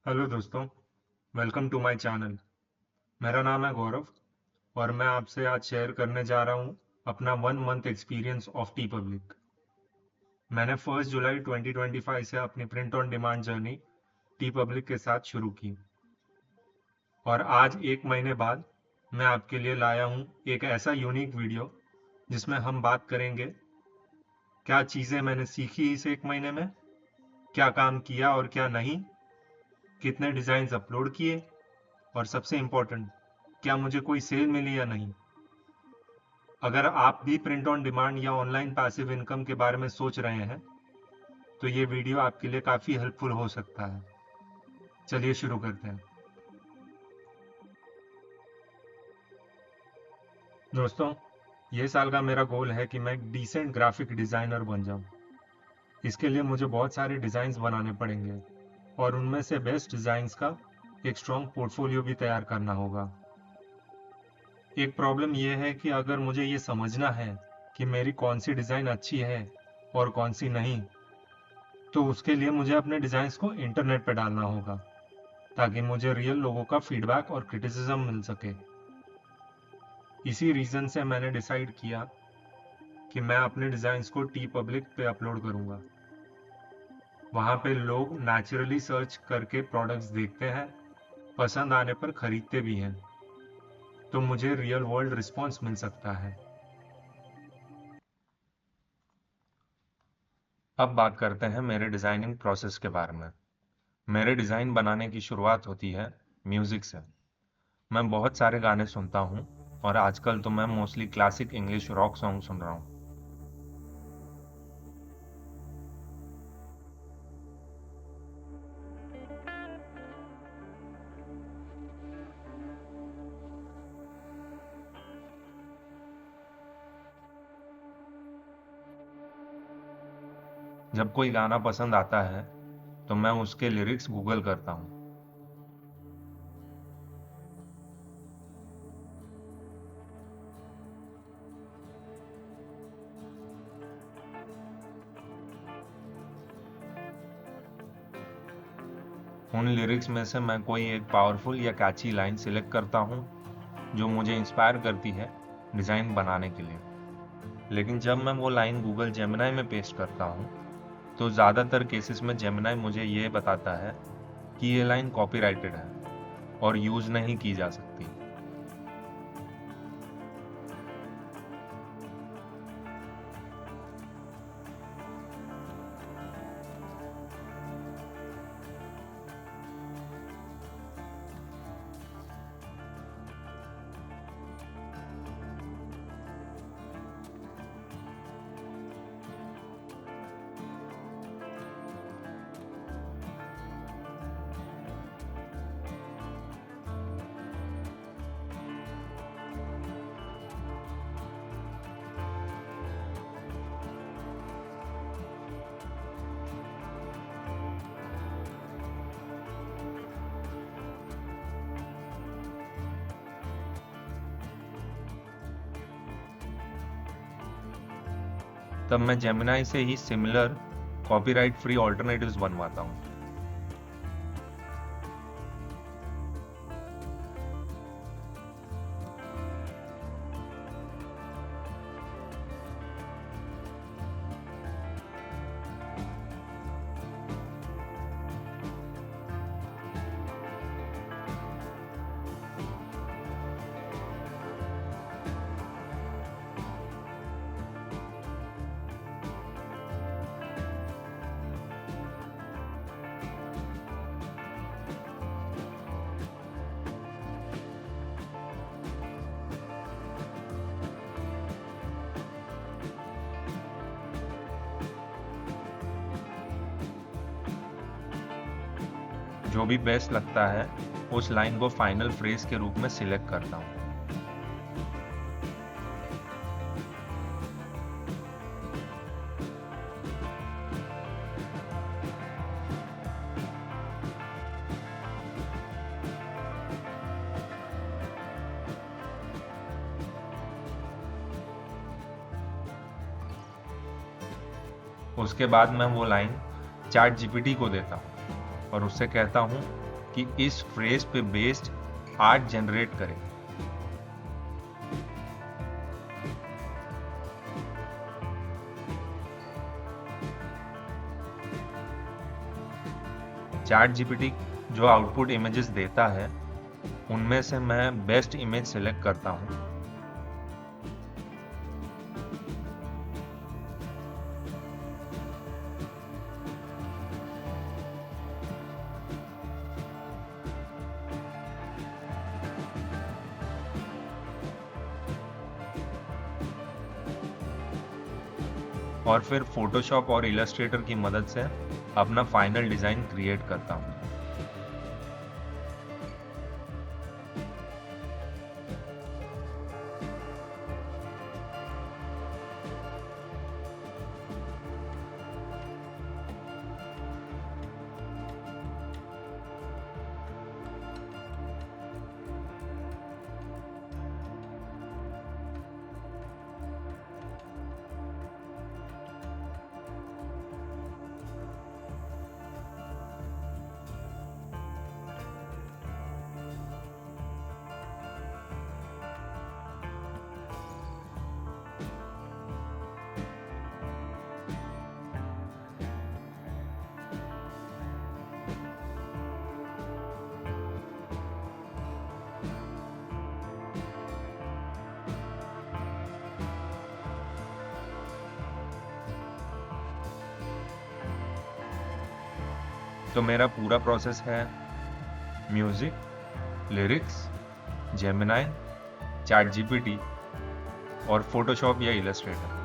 Hello दोस्तों, welcome to my channel. मेरा नाम है गौरव और मैं आपसे आज शेयर करने जा रहा हूँ अपना 1 month experience of T public. मैंने 1 जुलाई 2025 से अपनी print on demand journey T public के साथ शुरू की और आज 1 महीने बाद मैं आपके लिए लाया हूँ एक ऐसा यूनिक वीडियो जिसमें हम बात करेंगे क्या चीज़ें मैंने सीखी इस 1 महीने में, क्या काम किया और क्या नहीं, कितने डिज़ाइंस अपलोड किए और सबसे इम्पोर्टेंट क्या मुझे कोई सेल मिली या नहीं। अगर आप भी प्रिंट ऑन डिमांड या ऑनलाइन पैसिव इनकम के बारे में सोच रहे हैं तो ये वीडियो आपके लिए काफ़ी हेल्पफुल हो सकता है। चलिए शुरू करते हैं। दोस्तों, ये साल का मेरा गोल है कि मैं एक डिसेंट ग्राफिक डिज़ाइनर बन जाऊं। इसके लिए मुझे बहुत सारे डिज़ाइंस बनाने पड़ेंगे और उनमें से बेस्ट डिज़ाइंस का एक स्ट्रॉन्ग पोर्टफोलियो भी तैयार करना होगा। एक प्रॉब्लम यह है कि अगर मुझे ये समझना है कि मेरी कौन सी डिज़ाइन अच्छी है और कौन सी नहीं, तो उसके लिए मुझे अपने डिज़ाइंस को इंटरनेट पर डालना होगा ताकि मुझे रियल लोगों का फीडबैक और क्रिटिसिज्म मिल सके। इसी रीज़न से मैंने डिसाइड किया कि मैं अपने डिज़ाइंस को टी पब्लिक पे अपलोड करूँगा। वहाँ पे लोग नेचुरली सर्च करके प्रोडक्ट्स देखते हैं, पसंद आने पर खरीदते भी हैं, तो मुझे रियल वर्ल्ड रिस्पॉन्स मिल सकता है। अब बात करते हैं मेरे डिज़ाइनिंग प्रोसेस के बारे में। मेरे डिज़ाइन बनाने की शुरुआत होती है म्यूज़िक से। मैं बहुत सारे गाने सुनता हूँ और आजकल तो मैं mostly classic English rock song सुन रहा हूँ। जब कोई गाना पसंद आता है तो मैं उसके लिरिक्स गूगल करता हूँ। उन लिरिक्स में से मैं कोई एक पावरफुल या कैची लाइन सिलेक्ट करता हूँ जो मुझे इंस्पायर करती है डिज़ाइन बनाने के लिए। लेकिन जब मैं वो लाइन गूगल जेमिनाई में पेस्ट करता हूँ तो ज़्यादातर केसेस में जेमिनाई मुझे ये बताता है कि ये लाइन कॉपीराइटेड है और यूज़ नहीं की जा सकती। तब मैं जेमिनाई से ही सिमिलर कॉपीराइट फ्री ऑल्टरनेटिव्स बनवाता हूँ। जो भी बेस्ट लगता है उस लाइन को फाइनल फ्रेज के रूप में सिलेक्ट करता हूँ। उसके बाद मैं वो लाइन चैट जीपीटी को देता हूँ और उससे कहता हूँ कि इस फ्रेज पे बेस्ड आर्ट जनरेट करें। चैट जीपीटी जो आउटपुट इमेजेस देता है उनमें से मैं बेस्ट इमेज सेलेक्ट करता हूँ। और फिर फोटोशॉप और इलस्ट्रेटर की मदद से अपना फाइनल डिजाइन क्रिएट करता हूँ। तो मेरा पूरा प्रोसेस है music, lyrics, Gemini, chat GPT और फोटोशॉप या इलस्ट्रेटर।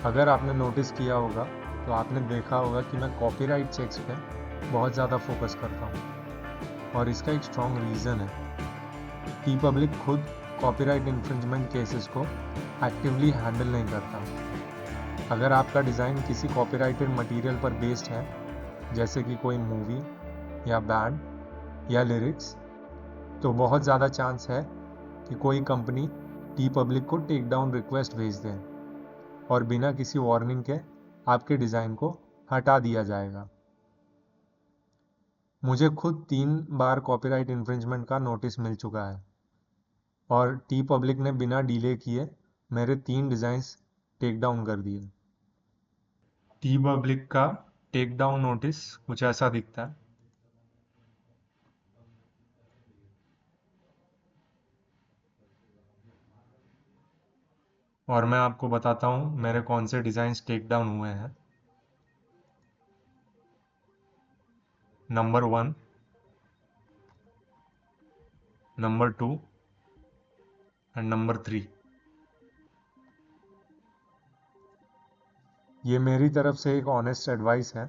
अगर आपने नोटिस किया होगा तो आपने देखा होगा कि मैं कॉपीराइट चेक्स पे बहुत ज़्यादा फोकस करता हूँ और इसका एक स्ट्रॉन्ग रीज़न है टी पब्लिक खुद कॉपीराइट इन्फ्रिंजमेंट केसेस को एक्टिवली हैंडल नहीं करता। अगर आपका डिज़ाइन किसी कॉपीराइटेड मटेरियल पर बेस्ड है, जैसे कि कोई मूवी या बैंड या लिरिक्स, तो बहुत ज़्यादा चांस है कि कोई कंपनी टी पब्लिक को टेक डाउन रिक्वेस्ट भेज दे और बिना किसी वार्निंग के आपके डिज़ाइन को हटा दिया जाएगा। मुझे खुद 3 बार कॉपीराइट इन्फ्रिंजमेंट का नोटिस मिल चुका है और टी पब्लिक ने बिना डिले किए मेरे 3 डिज़ाइंस टेक डाउन कर दिए। टी पब्लिक का टेक डाउन नोटिस कुछ ऐसा दिखता है। और मैं आपको बताता हूँ मेरे कौन से डिज़ाइंस टेक डाउन हुए हैं। Number 1, number 2 and number 3। ये मेरी तरफ से एक ऑनेस्ट एडवाइस है।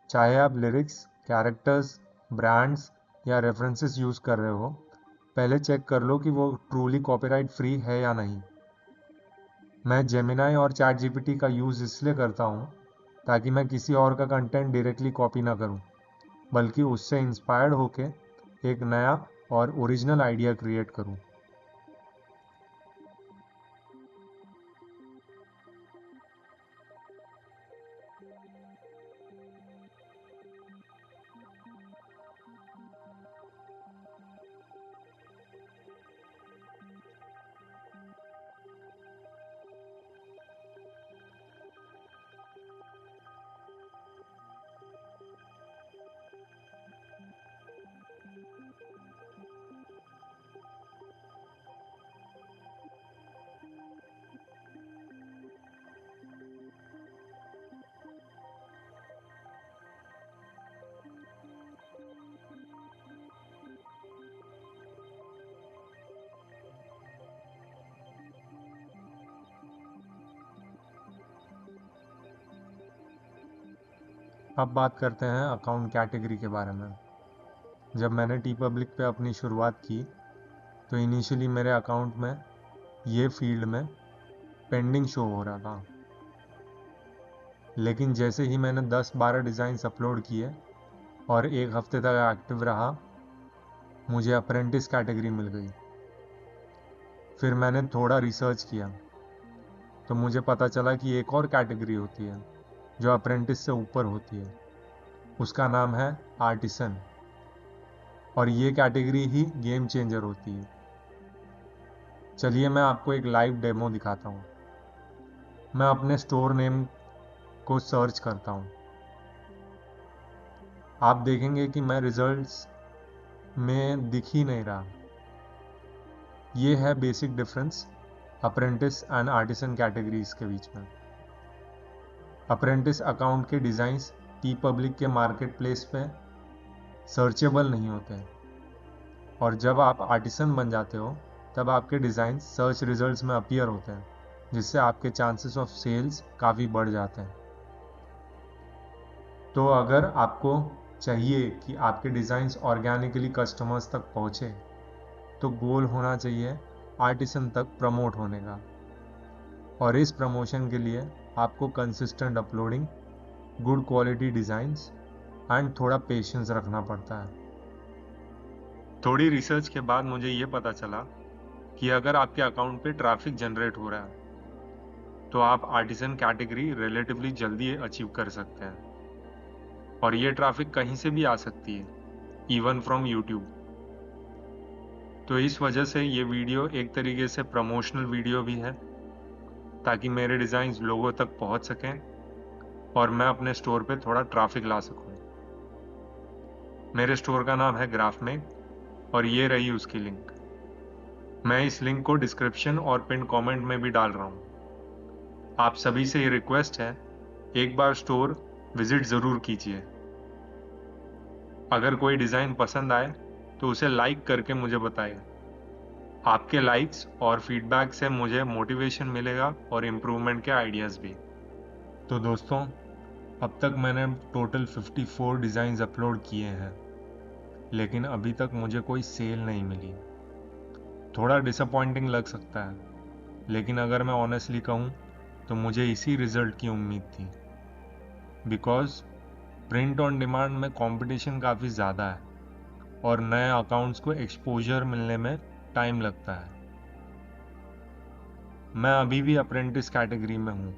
चाहे आप लिरिक्स, कैरेक्टर्स, ब्रांड्स या रेफरेंसेस यूज़ कर रहे हो, पहले चेक कर लो कि वो ट्रूली कॉपीराइट फ्री है या नहीं। मैं जेमिनाई और चैट जीपीटी का यूज़ इसलिए करता हूँ ताकि मैं किसी और का कंटेंट डायरेक्टली कॉपी ना करूँ, बल्कि उससे इंस्पायर्ड होके एक नया और ओरिजिनल आइडिया क्रिएट करूँ। अब बात करते हैं अकाउंट कैटेगरी के बारे में। जब मैंने टी पब्लिक पे अपनी शुरुआत की तो इनिशियली मेरे अकाउंट में ये फील्ड में पेंडिंग शो हो रहा था, लेकिन जैसे ही मैंने 10-12 डिज़ाइंस अपलोड किए और एक हफ्ते तक एक्टिव रहा, मुझे अप्रेंटिस कैटेगरी मिल गई। फिर मैंने थोड़ा रिसर्च किया तो मुझे पता चला कि एक और कैटेगरी होती है जो अप्रेंटिस से ऊपर होती है। उसका नाम है आर्टिसन, और ये कैटेगरी ही गेम चेंजर होती है। चलिए मैं आपको एक लाइव डेमो दिखाता हूँ। मैं अपने स्टोर नेम को सर्च करता हूँ। आप देखेंगे कि मैं रिजल्ट्स में दिख ही नहीं रहा। ये है basic difference apprentice and artisan categories के बीच में। अप्रेंटिस अकाउंट के डिज़ाइंस टी पब्लिक के मार्केट प्लेस पे सर्चेबल नहीं होते हैं, और जब आप आर्टिसन बन जाते हो तब आपके डिज़ाइन सर्च रिजल्ट्स में अपीयर होते हैं, जिससे आपके चांसेस ऑफ सेल्स काफ़ी बढ़ जाते हैं। तो अगर आपको चाहिए कि आपके डिज़ाइंस ऑर्गेनिकली कस्टमर्स तक पहुँचे, तो गोल होना चाहिए आर्टिसन तक प्रमोट होने का। और इस प्रमोशन के लिए आपको consistent uploading, good quality designs and थोड़ा पेशेंस रखना पड़ता है। थोड़ी रिसर्च के बाद मुझे ये पता चला कि अगर आपके अकाउंट पे ट्रैफिक जनरेट हो रहा है तो आप आर्टिसन कैटेगरी रिलेटिवली जल्दी अचीव कर सकते हैं, और ये ट्रैफिक कहीं से भी आ सकती है, इवन फ्रॉम यूट्यूब। तो इस वजह से ये वीडियो एक तरीके से प्रमोशनल वीडियो भी है, ताकि मेरे डिज़ाइंस लोगों तक पहुंच सकें और मैं अपने स्टोर पे थोड़ा ट्रैफिक ला सकूं। मेरे स्टोर का नाम है ग्राफमेक, और ये रही उसकी लिंक। मैं इस लिंक को डिस्क्रिप्शन और पिन कमेंट में भी डाल रहा हूँ। आप सभी से ये रिक्वेस्ट है, एक बार स्टोर विजिट ज़रूर कीजिए। अगर कोई डिज़ाइन पसंद आए तो उसे लाइक करके मुझे बताइए। आपके लाइक्स और फीडबैक से मुझे मोटिवेशन मिलेगा और इम्प्रूवमेंट के आइडियाज़ भी। तो दोस्तों, अब तक मैंने टोटल 54 डिज़ाइंस अपलोड किए हैं, लेकिन अभी तक मुझे कोई सेल नहीं मिली। थोड़ा डिसअपॉइंटिंग लग सकता है, लेकिन अगर मैं ऑनेस्टली कहूँ तो मुझे इसी रिजल्ट की उम्मीद थी। बिकॉज प्रिंट ऑन डिमांड में कंपटीशन काफ़ी ज़्यादा है और नए अकाउंट्स को एक्सपोजर मिलने में टाइम लगता है। मैं अभी भी अप्रेंटिस कैटेगरी में हूँ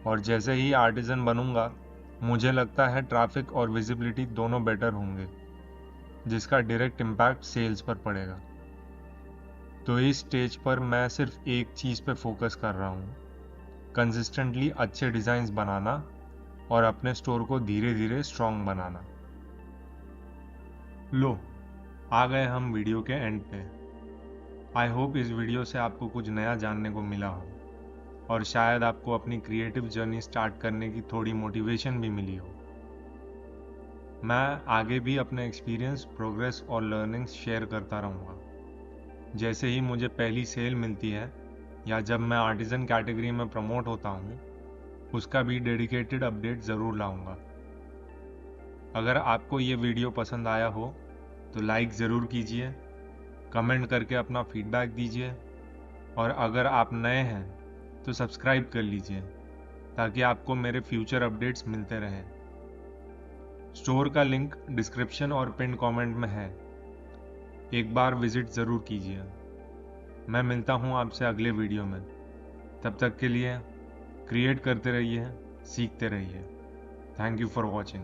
और जैसे ही आर्टिजन बनूंगा मुझे लगता है ट्रैफिक और विजिबिलिटी दोनों बेटर होंगे, जिसका डायरेक्ट इम्पैक्ट सेल्स पर पड़ेगा। तो इस स्टेज पर मैं सिर्फ एक चीज़ पे फोकस कर रहा हूँ, कंसिस्टेंटली अच्छे डिज़ाइंस बनाना और अपने स्टोर को धीरे धीरे स्ट्रॉन्ग बनाना। लो, आ गए हम वीडियो के एंड पे। आई होप इस वीडियो से आपको कुछ नया जानने को मिला हो और शायद आपको अपनी क्रिएटिव जर्नी स्टार्ट करने की थोड़ी मोटिवेशन भी मिली हो। मैं आगे भी अपने एक्सपीरियंस, प्रोग्रेस और लर्निंग्स शेयर करता रहूँगा। जैसे ही मुझे पहली सेल मिलती है या जब मैं आर्टिजन कैटेगरी में प्रमोट होता हूँ, उसका भी डेडिकेटेड अपडेट ज़रूर लाऊंगा। अगर आपको ये वीडियो पसंद आया हो तो लाइक ज़रूर कीजिए, कमेंट करके अपना फीडबैक दीजिए और अगर आप नए हैं तो सब्सक्राइब कर लीजिए ताकि आपको मेरे फ्यूचर अपडेट्स मिलते रहें। स्टोर का लिंक डिस्क्रिप्शन और पिन कमेंट में है, एक बार विजिट ज़रूर कीजिए। मैं मिलता हूँ आपसे अगले वीडियो में। तब तक के लिए क्रिएट करते रहिए, सीखते रहिए। Thank you for watching.